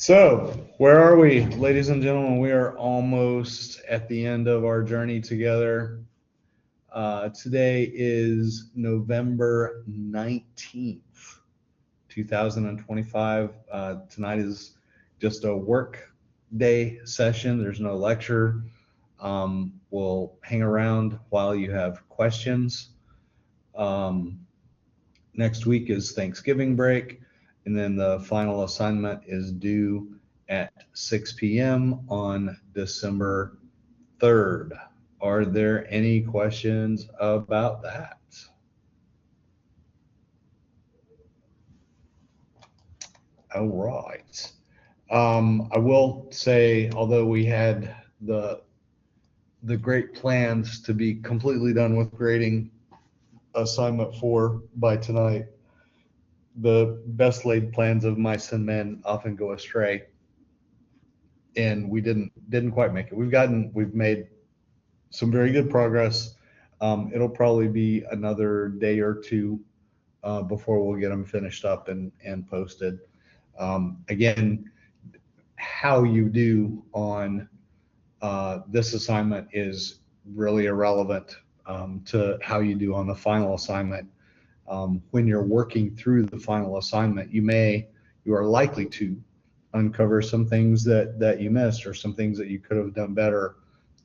So, where are we, ladies and gentlemen? We are almost at the end of our journey together. Today is November 19th, 2025. Tonight is just a work day session. There's no lecture. We'll hang around while you have questions. Next week is Thanksgiving break. And then the final assignment is due at 6 p.m. on December 3rd. Are there any questions about that? All right. I will say, although we had the great plans to be completely done with grading assignment 4 by tonight, the best laid plans of mice and men often go astray, and we didn't quite make it. We've made some very good progress. It'll probably be another day or two before we'll get them finished up and posted. Again, how you do on this assignment is really irrelevant to how you do on the final assignment. When you're working through the final assignment, you are likely to uncover some things that you missed or some things that you could have done better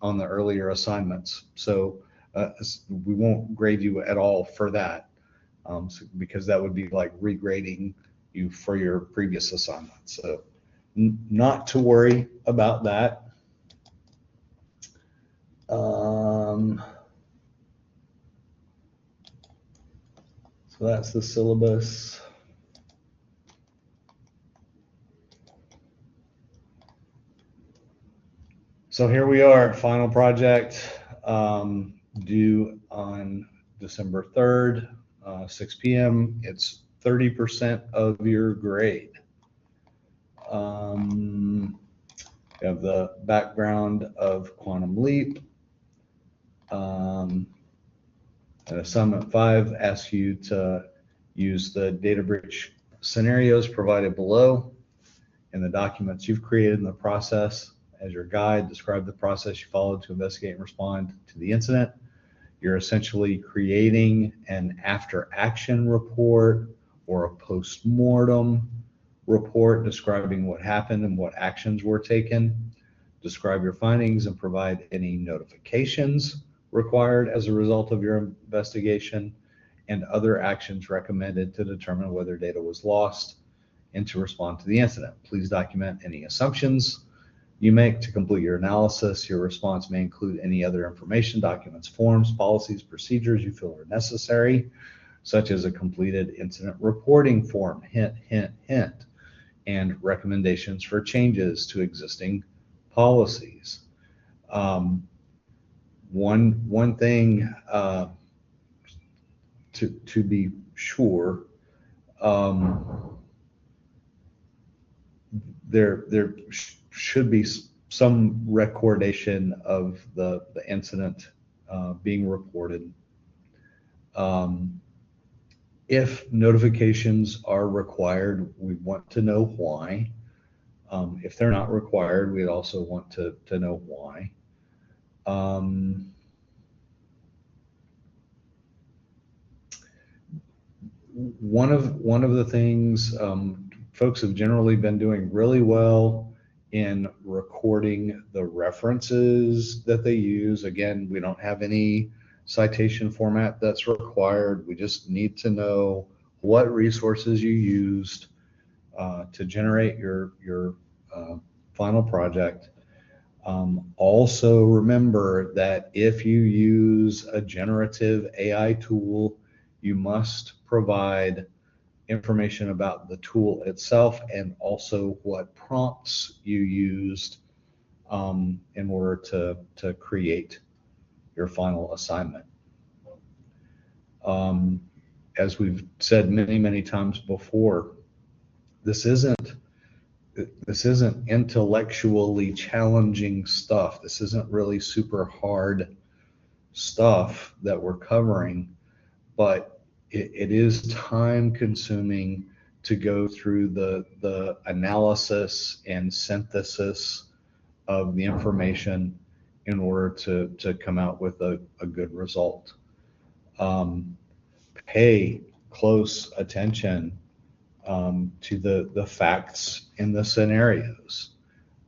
on the earlier assignments. So we won't grade you at all for that, because that would be like regrading you for your previous assignment. So not to worry about that. So that's the syllabus. So here we are, final project, due on December 3rd, 6 p.m. It's 30% of your grade. We have the background of Quantum Leap. Assignment 5 asks you to use the data breach scenarios provided below and the documents you've created in the process as your guide. Describe the process you followed to investigate and respond to the incident. You're essentially creating an after action report or a post-mortem report describing what happened and what actions were taken. Describe your findings and provide any notifications required as a result of your investigation and other actions recommended to determine whether data was lost and to respond to the incident. Please document any assumptions you make to complete your analysis. Your response may include any other information, documents, forms, policies, procedures you feel are necessary, such as a completed incident reporting form, hint, hint, hint, and recommendations for changes to existing policies. One thing to be sure, there should be some recordation of the incident being reported. If notifications are required, we want to know why. If they're not required, we'd also want to know why. One of the things folks have generally been doing really well in recording the references that they use. Again, we don't have any citation format that's required. We just need to know what resources you used to generate your final project. Also remember that if you use a generative AI tool, you must provide information about the tool itself and also what prompts you used in order to create your final assignment. As we've said many times before, this isn't intellectually challenging stuff. This isn't really super hard stuff that we're covering, but it is time consuming to go through the analysis and synthesis of the information in order to come out with a good result. Pay close attention to the facts in the scenarios.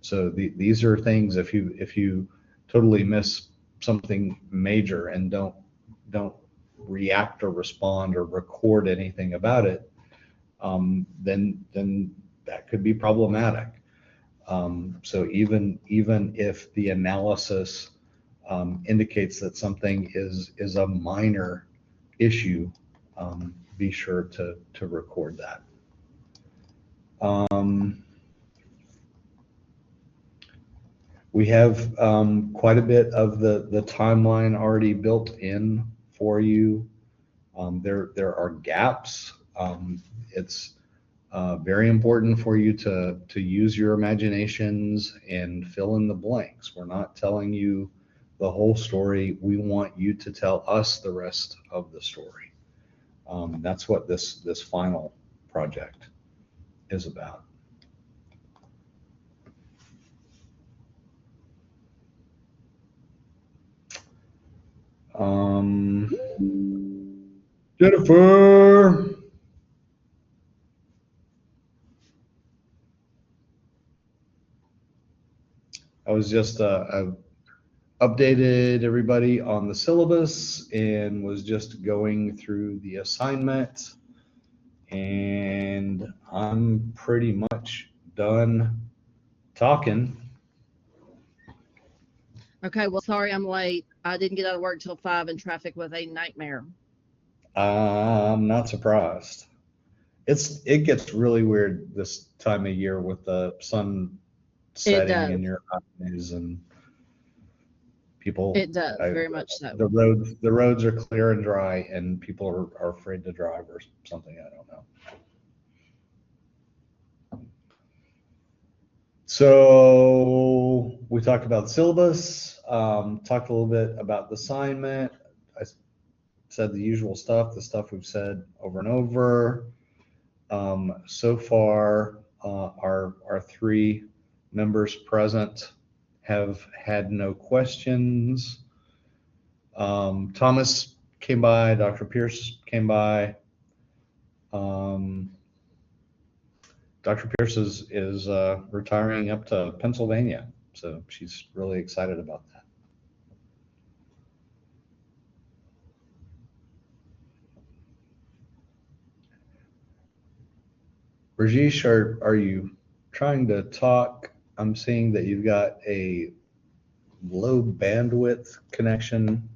So these are things, if you totally miss something major and don't react or respond or record anything about it, then that could be problematic. So even if the analysis indicates that something is a minor issue, be sure to record that. We have quite a bit of the timeline already built in for you. There are gaps. It's very important for you to use your imaginations and fill in the blanks. We're not telling you the whole story. We want you to tell us the rest of the story. That's what this final project is about. Jennifer. I was just I updated everybody on the syllabus and was just going through the assignment, and I'm pretty much done talking. Okay, well, sorry I'm late. I didn't get out of work till 5 and traffic was a nightmare. I'm not surprised. It gets really weird this time of year with the sun setting does. in your eyes and people. It does, very much so. The roads are clear and dry, and people are afraid to drive or something. I don't know. So we talked about the syllabus, talked a little bit about the assignment. I said the usual stuff, the stuff we've said over and over. So far, our 3 members present have had no questions. Thomas came by, Dr. Pierce came by. Dr. Pierce is retiring up to Pennsylvania, so she's really excited about that. Rajesh, are you trying to talk? I'm seeing that you've got a low bandwidth connection.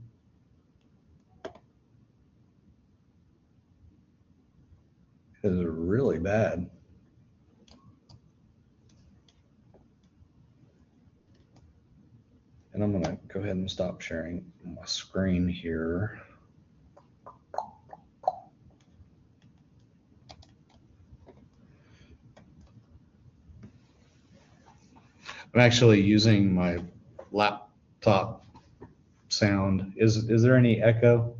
It is really bad. And I'm going to go ahead and stop sharing my screen here. I'm actually using my laptop sound. Is there any echo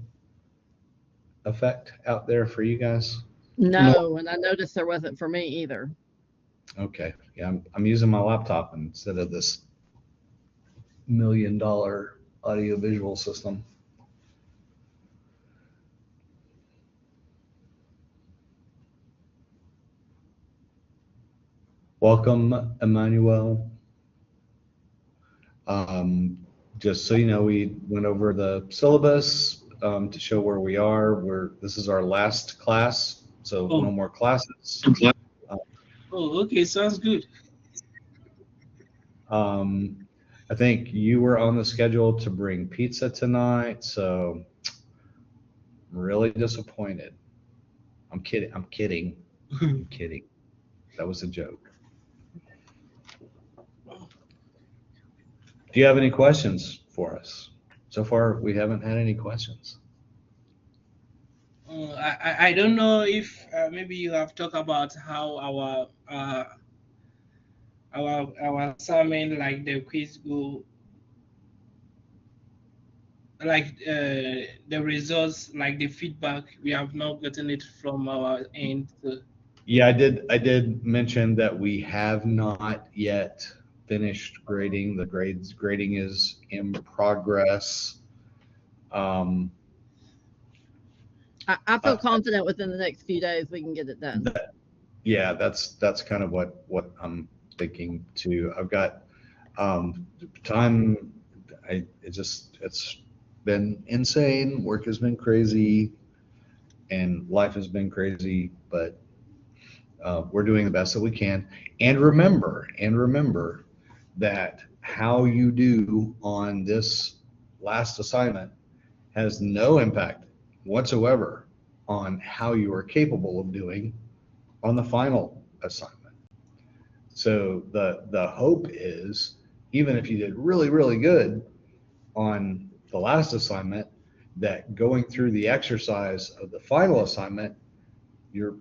effect out there for you guys? No, and I noticed there wasn't for me either. Okay, yeah, I'm using my laptop instead of this $1 million audiovisual system. Welcome, Emmanuel. Just so you know, we went over the syllabus to show where we are. This is our last class, so no more classes. Okay, sounds good. I think you were on the schedule to bring pizza tonight, so I'm really disappointed. I'm kidding. I'm kidding. I'm kidding. That was a joke. Do you have any questions for us? So far, we haven't had any questions. I don't know if maybe you have talked about how our assignment, like the quiz go, like the results, like the feedback. We have not gotten it from our end. So Yeah, I did mention that we have not yet finished grading. The grading is in progress. Um, I feel uh, confident within the next few days we can get it done. yeah, that's kind of what I'm thinking too. I've got time. It's been insane. Work has been crazy, and life has been crazy, but we're doing the best that we can. And remember that how you do on this last assignment has no impact whatsoever on how you are capable of doing on the final assignment. So the hope is, even if you did really, really good on the last assignment, that going through the exercise of the final assignment, you're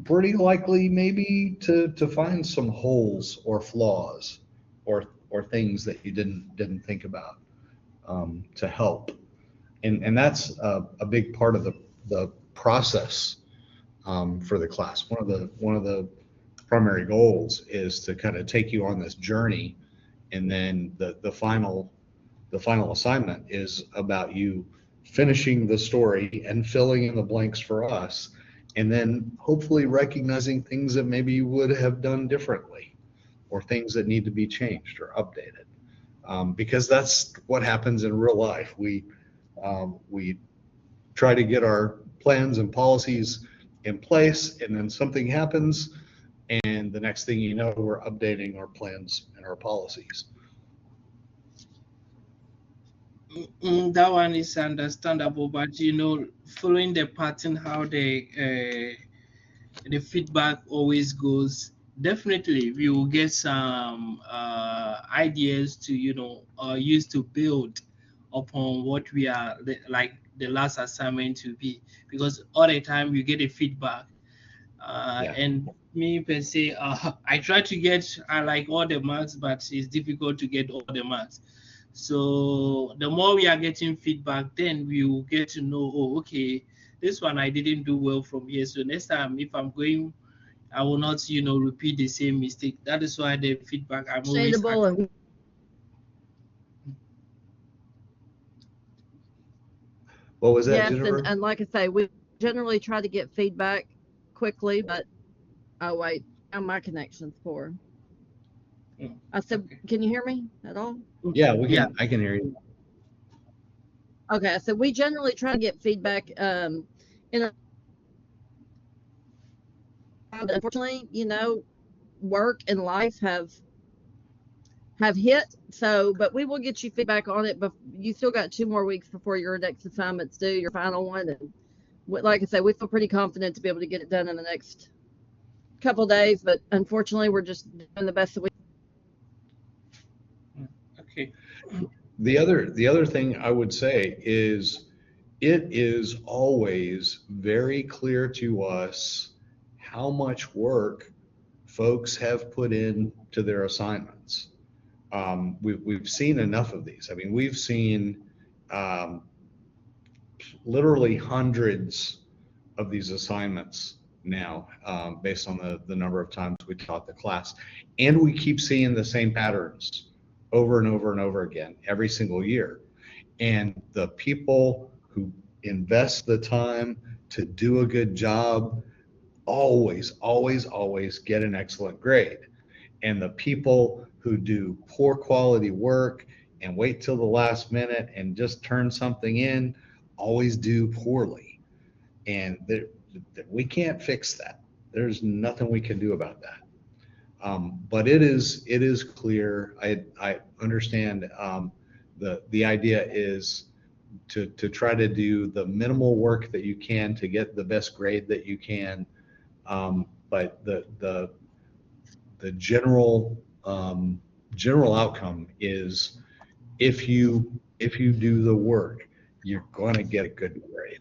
pretty likely maybe to find some holes or flaws or things that you didn't think about, to help. And that's a big part of the process, for the class. One of the primary goals is to kind of take you on this journey, and then the final assignment is about you finishing the story and filling in the blanks for us, and then hopefully recognizing things that maybe you would have done differently, or things that need to be changed or updated. Because that's what happens in real life. We try to get our plans and policies in place, and then something happens, and the next thing you know, we're updating our plans and our policies. That one is understandable, but following the pattern how the feedback always goes, definitely we will get some ideas to use to build upon what we are like the last assignment to be, because all the time you get a feedback, Yeah. and me per se, I try to get like all the marks, but it's difficult to get all the marks. So the more we are getting feedback, then we will get to know, oh, okay, this one I didn't do well from here. So next time, if I'm going, I will not, repeat the same mistake. That is why the feedback I'm always Understandable, asking. and What was that, yes, and, Jennifer? and like I say, we generally try to get feedback quickly, but oh wait, now my connection's poor. Mm, I said, okay. can you hear me at all? Yeah, Yeah. I can hear you. Okay, I said we generally try to get feedback in a, but unfortunately, work and life have hit. So, but we will get you feedback on it. But you still got 2 more weeks before your next assignment's due, your final one. And like I said, we feel pretty confident to be able to get it done in the next couple of days. But unfortunately, we're just doing the best that we. Mm, okay. The other thing I would say is, it is always very clear to us how much work folks have put in to their assignments. We've seen enough of these. I mean, we've seen, um, literally hundreds of these assignments now, based on the number of times we taught the class. And we keep seeing the same patterns over and over and over again every single year. And the people who invest the time to do a good job always, always, always get an excellent grade. And the people who do poor quality work and wait till the last minute and just turn something in always do poorly. And we can't fix that. There's nothing we can do about that. But it is clear. I understand, the idea is to try to do the minimal work that you can to get the best grade that you can. But the general outcome is, if you do the work, you're going to get a good grade.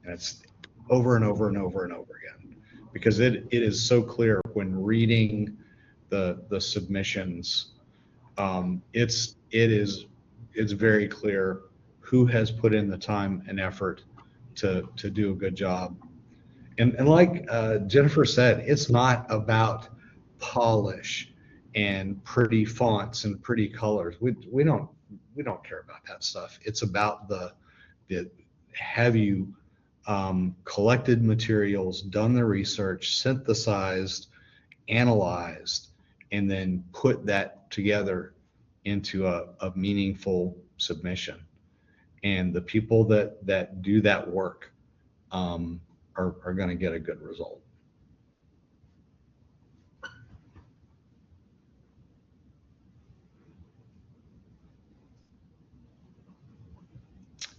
And it's over and over and over and over again, because it is so clear when reading the submissions. It's very clear who has put in the time and effort to do a good job. And like Jennifer said, it's not about polish and pretty fonts and pretty colors. We don't care about that stuff. It's about the have you collected materials, done the research, synthesized, analyzed, and then put that together into a meaningful submission. And the people that do that work are going to get a good result.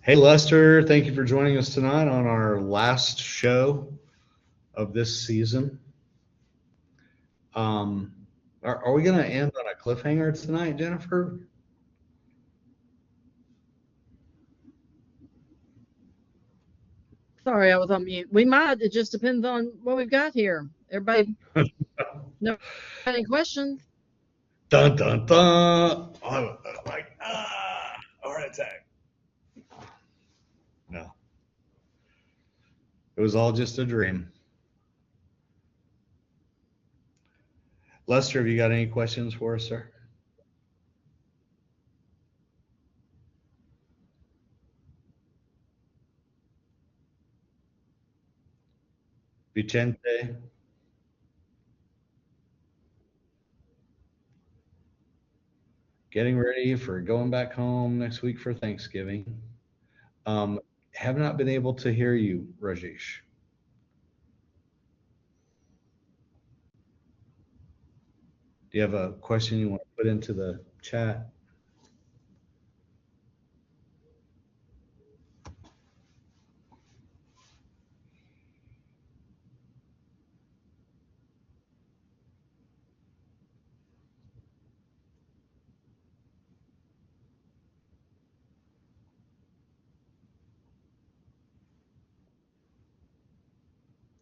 Hey, Lester, thank you for joining us tonight on our last show of this season. Are we going to end on a cliffhanger tonight, Jennifer? Sorry, I was on mute. We might. It just depends on what we've got here. Everybody, no any questions? Dun dun dun. I'm like, heart attack. No, it was all just a dream. Lester, have you got any questions for us, sir? Vicente? Getting ready for going back home next week for Thanksgiving. Have not been able to hear you, Rajesh. Do you have a question you want to put into the chat?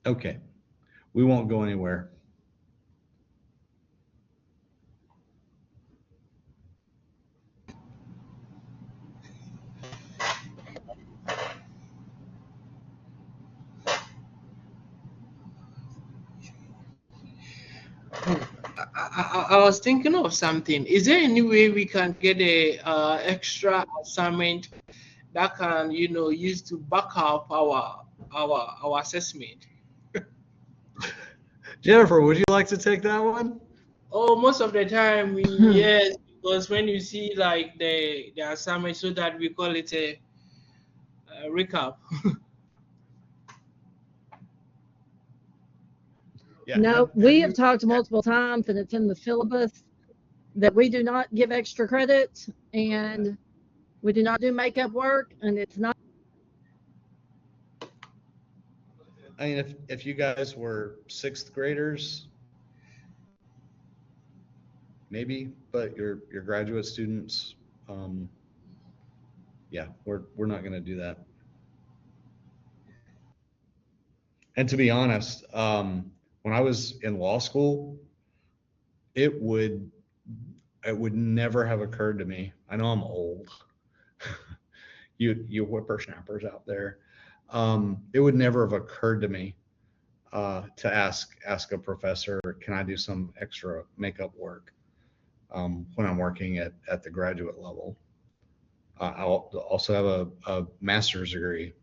Okay, we won't go anywhere. I was thinking of something. Is there any way we can get a extra assignment that can, use to back up our assessment? Jennifer, would you like to take that one? Oh, most of the time, yes, because when you see like the assignment, so that we call it a recap. Yeah. No, we have talked multiple times, and it's in the syllabus that we do not give extra credit, and we do not do makeup work, and it's not. I mean, if you guys were sixth graders, maybe, but your graduate students, yeah, we're not going to do that. And to be honest, when I was in law school, it would never have occurred to me. I know I'm old. you whippersnappers out there. It would never have occurred to me to ask a professor, can I do some extra makeup work when I'm working at the graduate level. I also have a master's degree.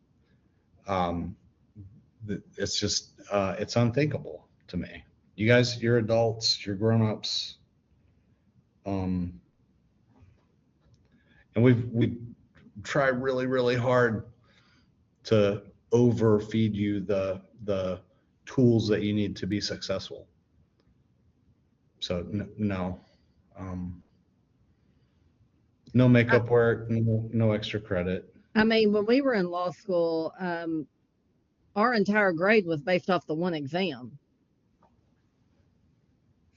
It's just it's unthinkable to me. You guys, you're adults, you're grown-ups, and we've tried really, really hard to overfeed you the tools that you need to be successful. So no, no makeup work, no extra credit. I mean, when we were in law school, our entire grade was based off the one exam.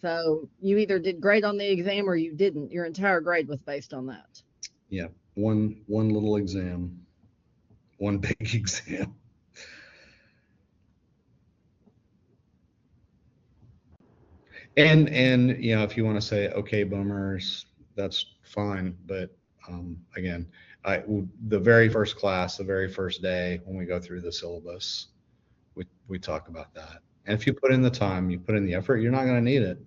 So you either did great on the exam or you didn't. Your entire grade was based on that. Yeah, one little exam, one big exam. And if you want to say, okay, boomers, that's fine. But again, the very first class, the very first day when we go through the syllabus, we talk about that. And if you put in the time, you put in the effort, you're not going to need it.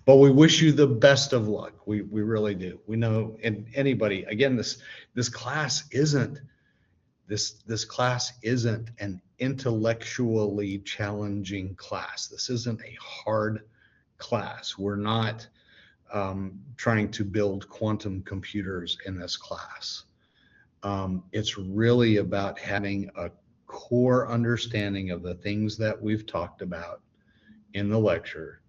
But we wish you the best of luck. We really do. We know, and anybody, again, this class isn't an intellectually challenging class. This isn't a hard class. We're not trying to build quantum computers in this class. It's really about having a core understanding of the things that we've talked about in the lecture,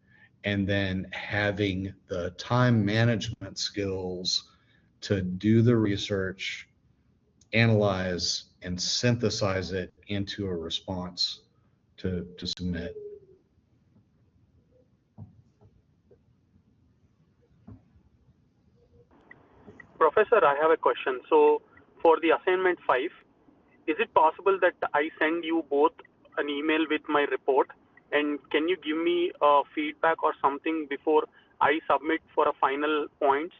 and then having the time management skills to do the research, analyze, and synthesize it into a response to submit. Professor, I have a question. So for the assignment 5, is it possible that I send you both an email with my report, and can you give me feedback or something before I submit for a final points?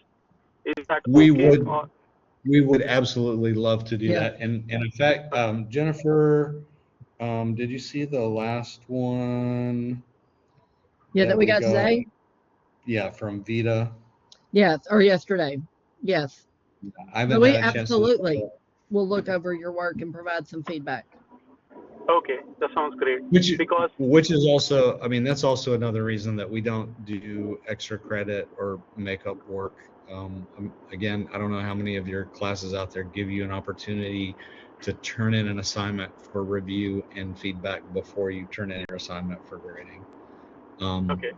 Is that We okay? We would absolutely love to do Yeah. that. And in fact, Jennifer, did you see the last one? Yeah, that we got today? Yeah, from Vita. Yes, or yesterday. Yes. I haven't We had a chance to absolutely look will look over your work and provide some feedback. Okay, that sounds great. which is also, I mean, that's also another reason that we don't do extra credit or makeup work. Again, I don't know how many of your classes out there give you an opportunity to turn in an assignment for review and feedback before you turn in your assignment for grading. Okay.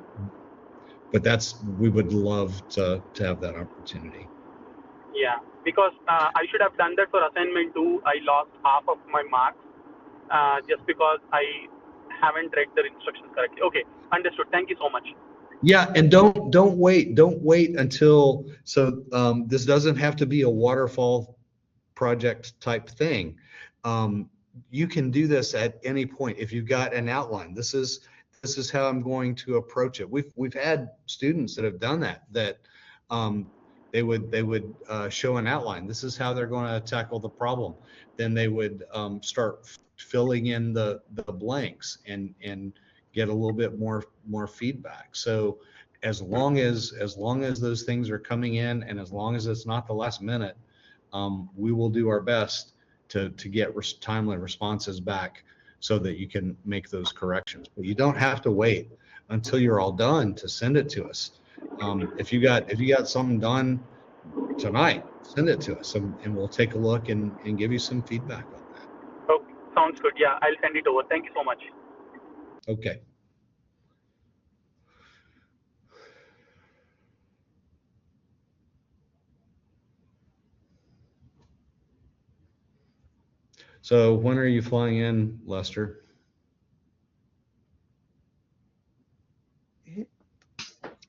But we would love to have that opportunity. Yeah, because I should have done that for assignment 2. I lost half of my marks just because I haven't read the instructions correctly. Okay, understood. Thank you so much. Yeah, and don't wait until, so this doesn't have to be a waterfall project type thing. You can do this at any point if you've got an outline. This is how I'm going to approach it. We've had students that have done that they would show an outline. This is how they're going to tackle the problem. Then they would start filling in the blanks and get a little bit more feedback. So as long as those things are coming in, and as long as it's not the last minute, we will do our best to get timely responses back so that you can make those corrections. But you don't have to wait until you're all done to send it to us. If you got something done tonight, send it to us, and we'll take a look and give you some feedback on that. Okay, sounds good. Yeah, I'll send it over. Thank you so much. Okay. So when are you flying in, Lester?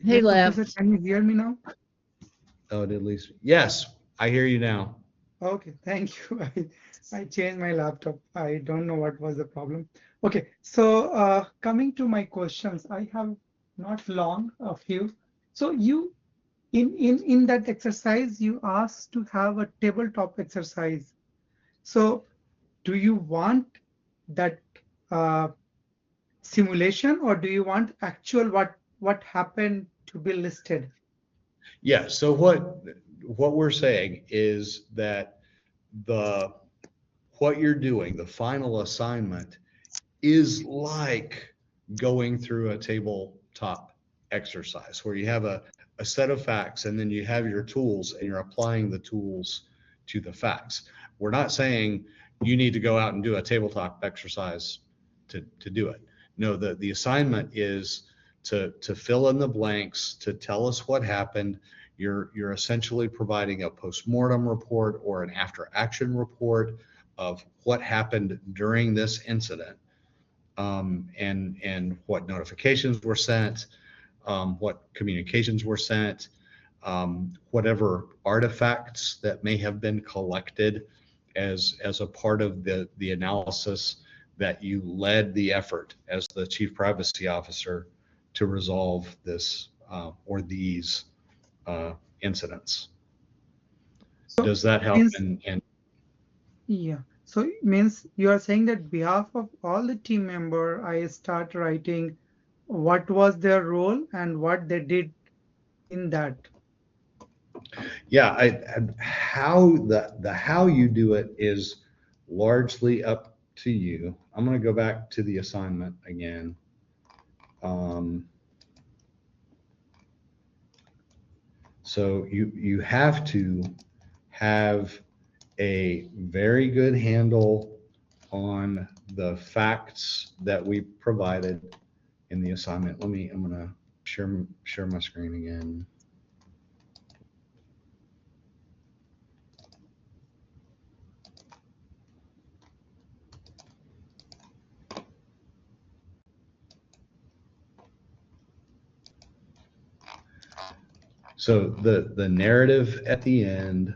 Hey, Lev. Professor, can you hear me now? Oh, did Lisa? Yes, I hear you now. Okay, thank you. I changed my laptop. I don't know what was the problem. Okay, so coming to my questions, I have not long, a few. So you, in that exercise, you asked to have a tabletop exercise. So do you want that simulation, or do you want actual what happened to be listed? Yeah, so what we're saying is that what you're doing, the final assignment, is like going through a tabletop exercise where you have a set of facts, and then you have your tools, and you're applying the tools to the facts. We're not saying you need to go out and do a tabletop exercise to do it. No, the assignment is to fill in the blanks, to tell us what happened. You're essentially providing a postmortem report or an after action report of what happened during this incident, and what notifications were sent, what communications were sent, whatever artifacts that may have been collected as a part of the analysis that you led the effort as the Chief Privacy Officer to resolve this or these incidents. So does that help? Yeah. So it means you are saying that behalf of all the team member, I start writing what was their role and what they did in that. Yeah, how you do it is largely up to you. I'm going to go back to the assignment again. So you have to have a very good handle on the facts that we provided in the assignment. I'm going to share my screen again. So the narrative at the end,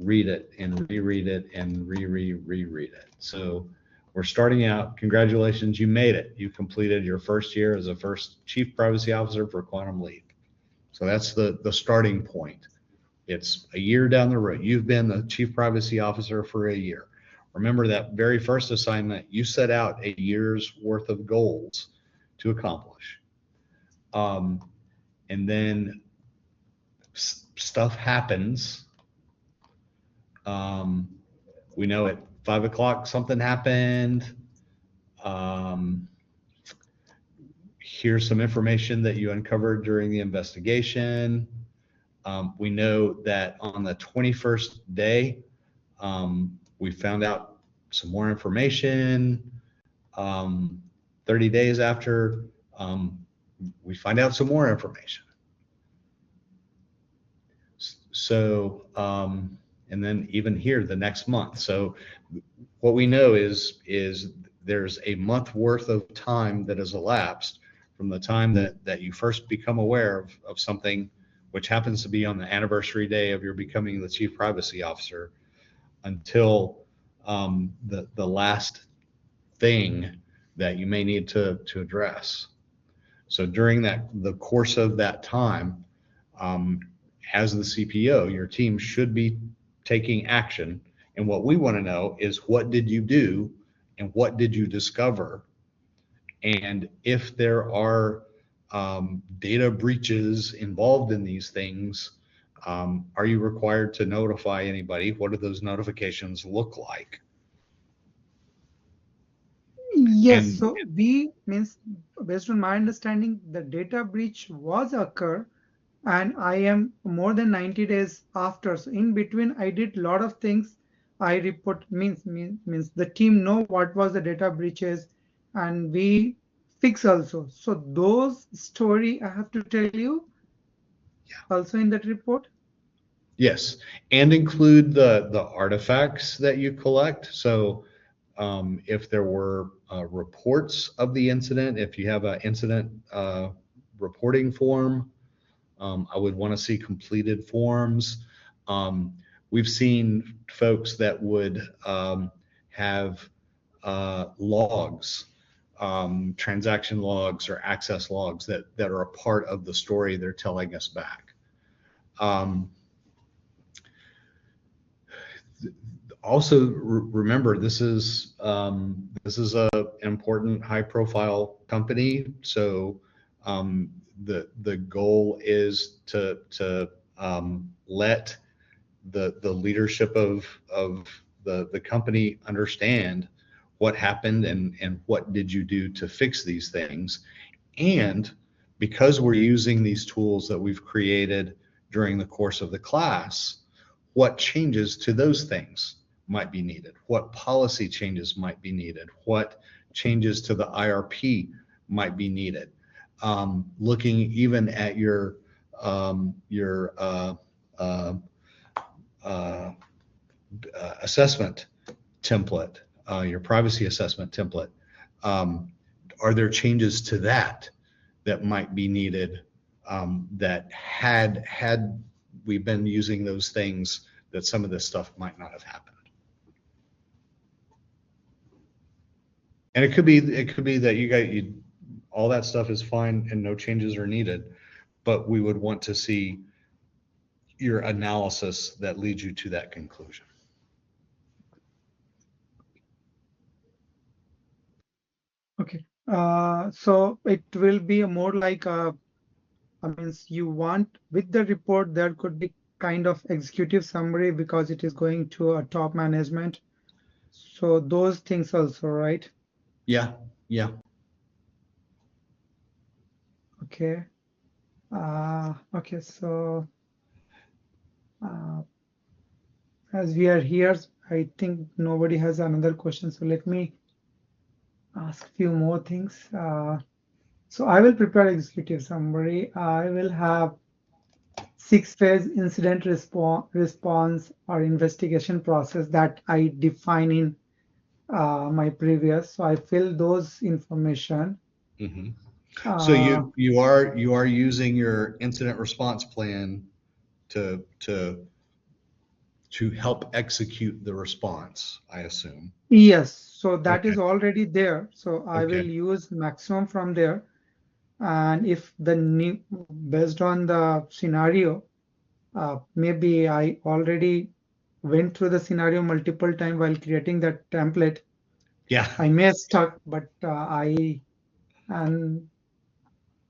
read it and reread it and reread it. So we're starting out. Congratulations, you made it. You completed your first year as a first Chief Privacy Officer for Quantum Leap. So that's the starting point. It's a year down the road. You've been the Chief Privacy Officer for a year. Remember that very first assignment, you set out a year's worth of goals to accomplish. And then stuff happens. We know at 5 o'clock something happened. Here's some information that you uncovered during the investigation. We know that on the 21st day, we found out some more information. 30 days after, we find out some more information. So, and then even here the next month. So what we know is there's a month worth of time that has elapsed from the time that you first become aware of something, which happens to be on the anniversary day of your becoming the Chief Privacy Officer, until the last thing that you may need to address. So during the course of that time, as the CPO, your team should be taking action. And what we want to know is, what did you do and what did you discover? And if there are data breaches involved in these things, are you required to notify anybody? What do those notifications look like? Yes, And- so we means, based on my understanding, the data breach was occur, and I am more than 90 days after. So in between, I did a lot of things. I report means the team know what was the data breaches, and we fix also. So those story I have to tell you. Yeah. Also in that report. Yes, and include the artifacts that you collect. So if there were reports of the incident, if you have an incident reporting form, I would want to see completed forms. We've seen folks that would have logs, transaction logs or access logs that are a part of the story they're telling us back. Also, remember, this is a important high-profile company. So the goal is to let the leadership of the company understand what happened and what did you do to fix these things. And because we're using these tools that we've created during the course of the class, what changes to those things might be needed? What policy changes might be needed? What changes to the IRP might be needed? Looking even at your assessment template, your privacy assessment template. Are there changes to that might be needed, that had we been using those things, that some of this stuff might not have happened? And it could be that you all that stuff is fine and no changes are needed, but we would want to see your analysis that leads you to that conclusion. Okay. So it will be more like I mean, you want with the report there could be kind of executive summary because it is going to a top management. So those things also, right? Yeah, yeah. Okay. Okay. So as we are here, I think nobody has another question. So let me ask a few more things. So I will prepare executive summary. I will have 6-phase incident response or investigation process that I define in my previous. So I fill those information. Hmm. So Uh, you are using your incident response plan to help execute the response, I assume. yes, so that Okay. is already there. So I will Okay. use maximum from there. And if the new, based on the scenario, maybe I already went through the scenario multiple times while creating that template. Yeah. I may have stuck, but and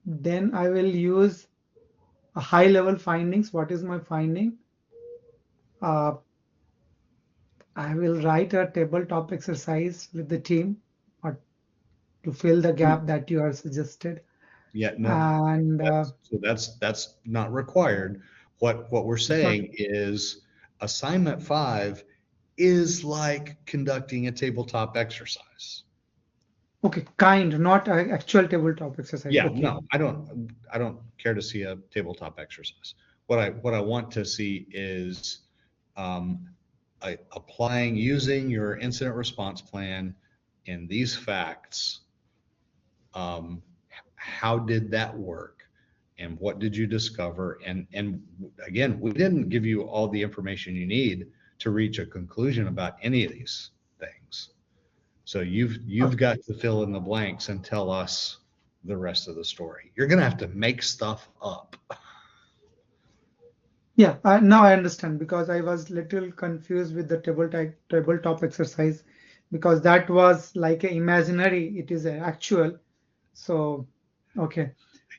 then I will use a high level findings. What is my finding? Uh, I will write a tabletop exercise with the team or to fill the gap that you are suggested. Yeah. No. And That's not required. What we're it's not saying is assignment 5 is like conducting a tabletop exercise. okay, kind, not a actual tabletop exercise. Yeah, Okay. no, I don't care to see a tabletop exercise. What I want to see is um, applying using your incident response plan in these facts. Um, how did that work? And what did you discover? And again, we didn't give you all the information you need to reach a conclusion about any of these things. So you've Okay. got to fill in the blanks and tell us the rest of the story. You're gonna have to make stuff up. Yeah, now I understand because I was little confused with the tabletop exercise because that was like a imaginary, it is a actual. So, okay.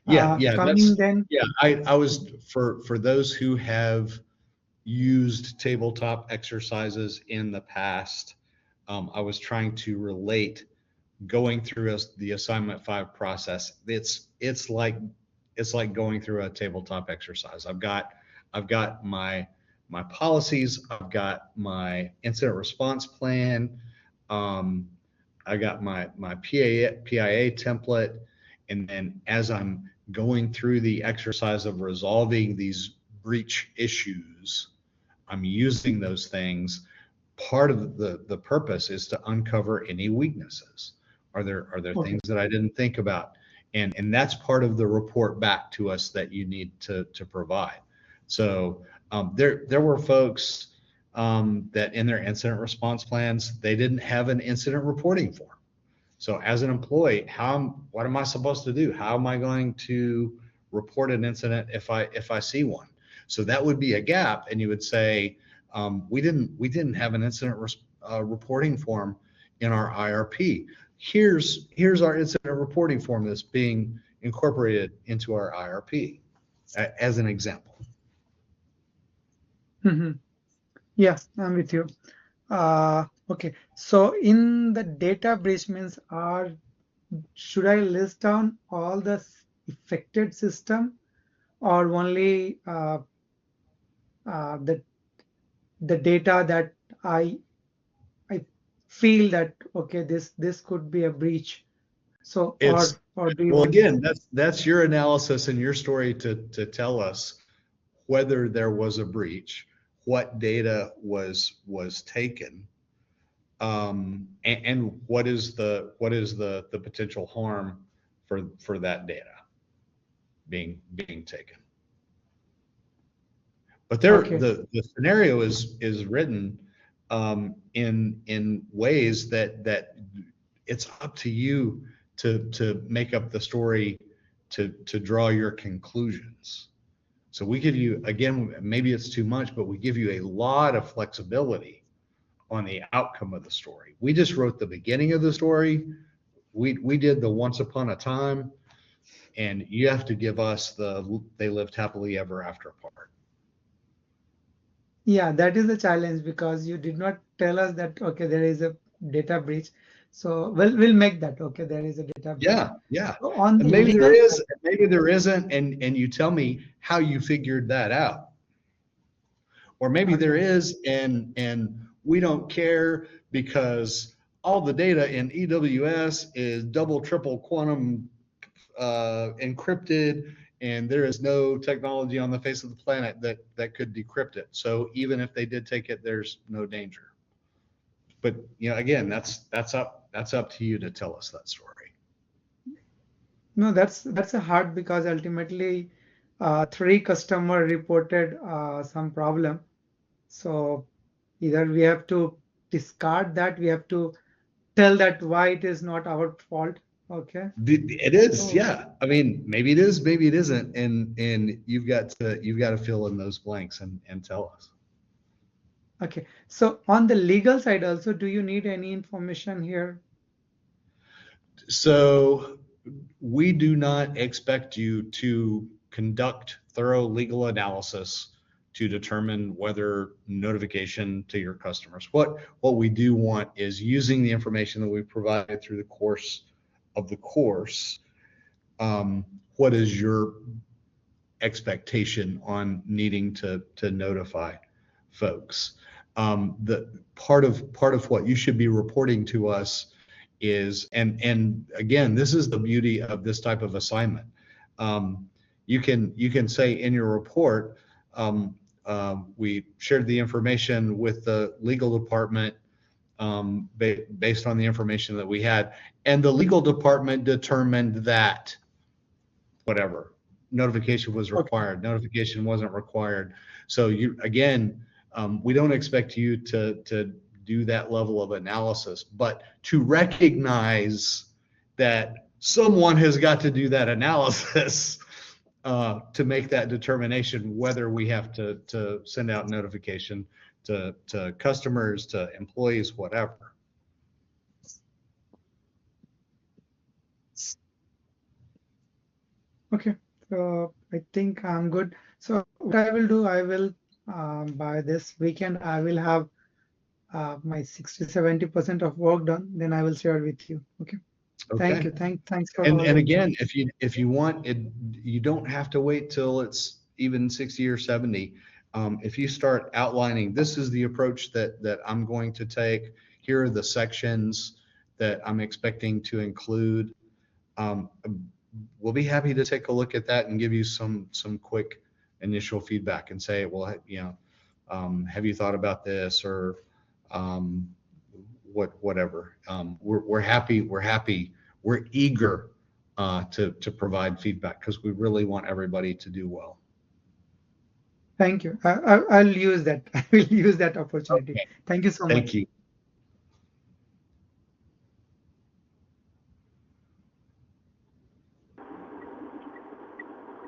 Yeah, Coming that's then. yeah. I was for those who have used tabletop exercises in the past. I was trying to relate going through the assignment 5 process. It's like going through a tabletop exercise. I've got my policies. I've got my incident response plan. Um, I got my PIA template, and then as I'm going through the exercise of resolving these breach issues, I'm using those things. Part of the purpose is to uncover any weaknesses. Are there Okay. things that I didn't think about? And that's part of the report back to us that you need to provide. So there were folks that in their incident response plans, they didn't have an incident reporting form. So as an employee, what am I supposed to do? How am I going to report an incident if I see one? So that would be a gap, and you would say, we didn't have an incident reporting form in our IRP. Here's our incident reporting form that's being incorporated into our IRP, as an example. Yeah, I'm with you. Okay. So in the data breach means should I list down all the affected system or only the data that I feel that okay this could be a breach. So It's or do you Well, want? again, that's your analysis and your story to tell us whether there was a breach, what data was taken, and what is the potential harm for that data being taken. But Okay. the scenario is written in ways that it's up to you to make up the story to draw your conclusions. So we give you, again, maybe it's too much, but we give you a lot of flexibility on the outcome of the story. We just wrote the beginning of the story. we did the once upon a time, and you have to give us the they lived happily ever after part. Yeah, that is the challenge because you did not tell us that, okay, there is a data breach. So we'll make that. Okay, there is a data breach. Yeah, yeah. So on And the maybe there legal is, side, maybe there isn't, and you tell me how you figured that out. Or maybe there is, and we don't care because all the data in EWS is double, triple quantum encrypted, and there is no technology on the face of the planet that could decrypt it. So even if they did take it, there's no danger. But again, that's up to you to tell us that story. no, that's a hard because ultimately, 3 customer reported some problem. So either we have to discard that, we have to tell that why it is not our fault. Okay. It is, So, yeah. I mean, maybe it is, maybe it isn't, and you've got to fill in those blanks and tell us. okay. So on the legal side also, do you need any information here? So we do not expect you to conduct thorough legal analysis to determine whether notification to your customers. What we do want is using the information that we provided through the course of the course. What is your expectation on needing to notify folks? The part of what you should be reporting to us is, and again, this is the beauty of this type of assignment. You can say in your report, we shared the information with the legal department based on the information that we had, and the legal department determined that whatever notification was required, notification wasn't required. So we don't expect you to do that level of analysis, but to recognize that someone has got to do that analysis to make that determination whether we have to send out notification to customers, to employees, whatever. Okay. So I think I'm good. So what I will do, I will by this weekend, I will have my 60-70% of work done. Then I will share with you. Okay. Thank Okay. you. Thanks for And all the again, information. if you want it, you don't have to wait till it's even 60 or 70. If you start outlining, this is the approach that I'm going to take. Here are the sections that I'm expecting to include. We'll be happy to take a look at that and give you some quick initial feedback and say, well, have you thought about this, or whatever. We're happy. We're eager to provide feedback because we really want everybody to do well. Thank you. I'll use that. I will use that opportunity. Okay. Thank you so much. Thank you.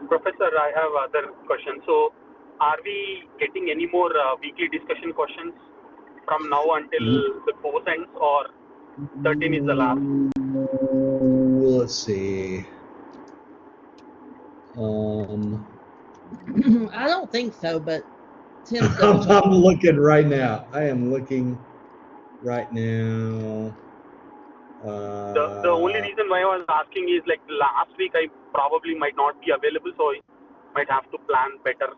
Professor, I have other questions. So, are we getting any more weekly discussion questions from now until the course ends, or 13 is the last? Let's see. I don't think so, but Tim's double checking. I'm looking right now. I am looking right now. The only reason why I was asking is like last week I probably might not be available, so I might have to plan better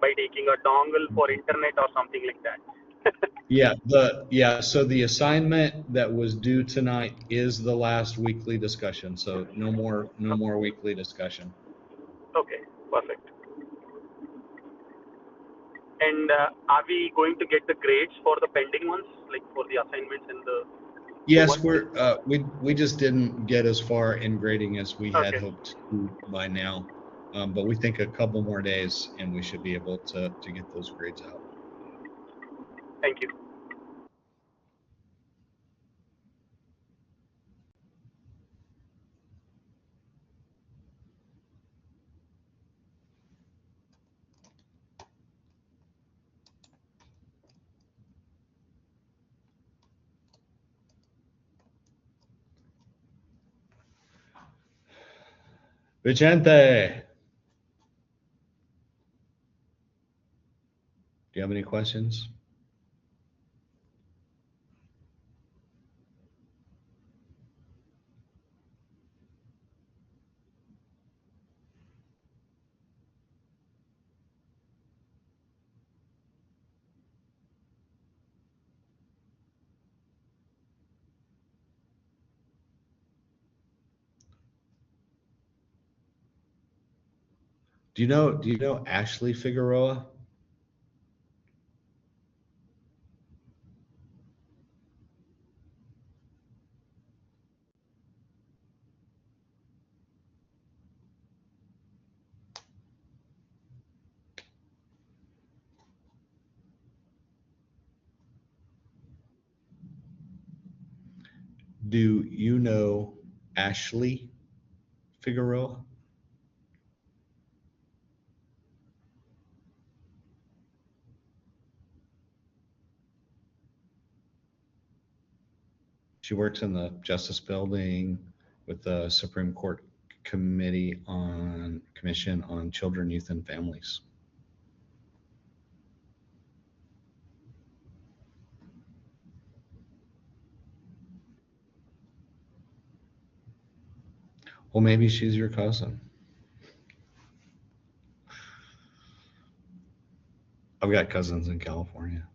by taking a dongle for internet or something like that. So the assignment that was due tonight is the last weekly discussion. So no more weekly discussion. Okay, perfect. And are we going to get the grades for the pending ones, like for the assignments and the? Yes, we just didn't get as far in grading as we had Okay. hoped to by now, but we think a couple more days and we should be able to get those grades out. Thank you. Vicente. Do you have any questions? Do you know Ashley Figueroa? Do you know Ashley Figueroa? She works in the Justice Building with the Supreme Court Commission on Children, Youth, and Families. Well, maybe she's your cousin. I've got cousins in California.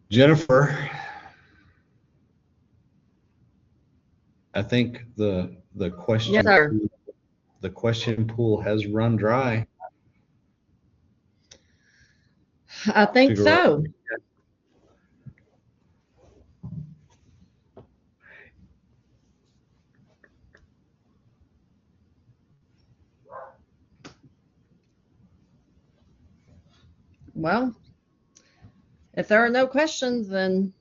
Jennifer, I think the question Yes, sir. the question pool has run dry. I think so. Well, if there are no questions, then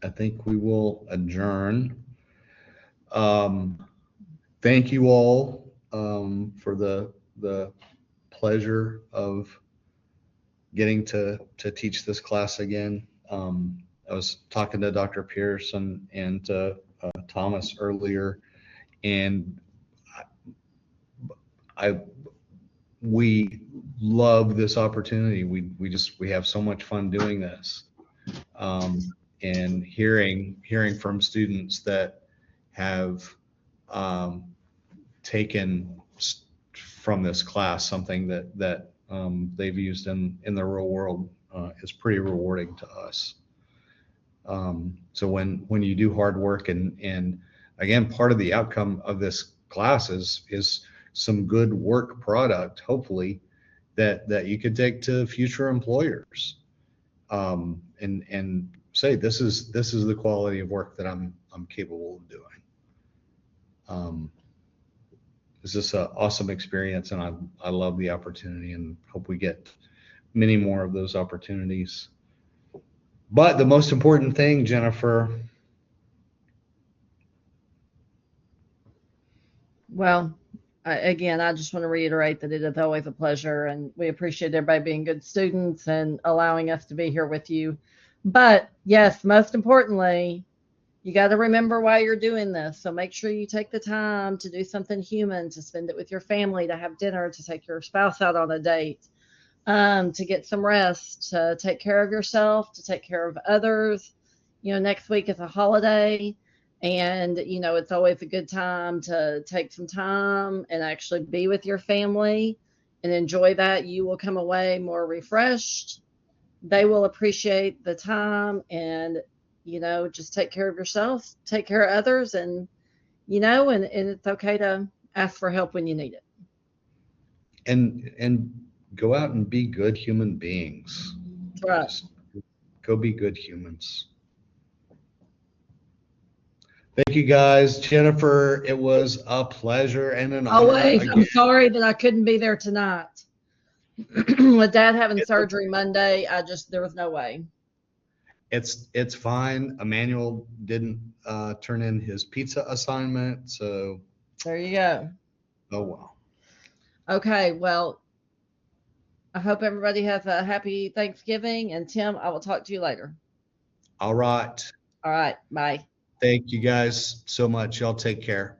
I think we will adjourn. Thank you all for the pleasure of getting to teach this class again. I was talking to Dr. Pearson and Thomas earlier, and we love this opportunity. We have so much fun doing this, and hearing from students that have taken from this class something that they've used in the real world is pretty rewarding to us. So when you do hard work and again, part of the outcome of this class is some good work product, hopefully, that you could take to future employers, and say this is the quality of work that I'm capable of doing. It's just an awesome experience, and I love the opportunity, and hope we get many more of those opportunities. But the most important thing, Jennifer. well, again, I just want to reiterate that it is always a pleasure, and we appreciate everybody being good students and allowing us to be here with you. But yes, most importantly, you got to remember why you're doing this. So make sure you take the time to do something human, to spend it with your family, to have dinner, to take your spouse out on a date, to get some rest, to take care of yourself, to take care of others. Next week is a holiday, and it's always a good time to take some time and actually be with your family and enjoy that. You will come away more refreshed. They will appreciate the time, and just take care of yourself, take care of others, and it's okay to ask for help when you need it. And go out and be good human beings. Right. Just go be good humans. Thank you, guys. Jennifer, it was a pleasure and an honor. Always. I'm sorry that I couldn't be there tonight. With Dad having surgery Monday, there was no way. It's fine. Emmanuel didn't turn in his pizza assignment, so There you go. Oh, well. Okay, well, I hope everybody has a happy Thanksgiving, and Tim, I will talk to you later. All right. All right, bye. Thank you guys so much. Y'all take care.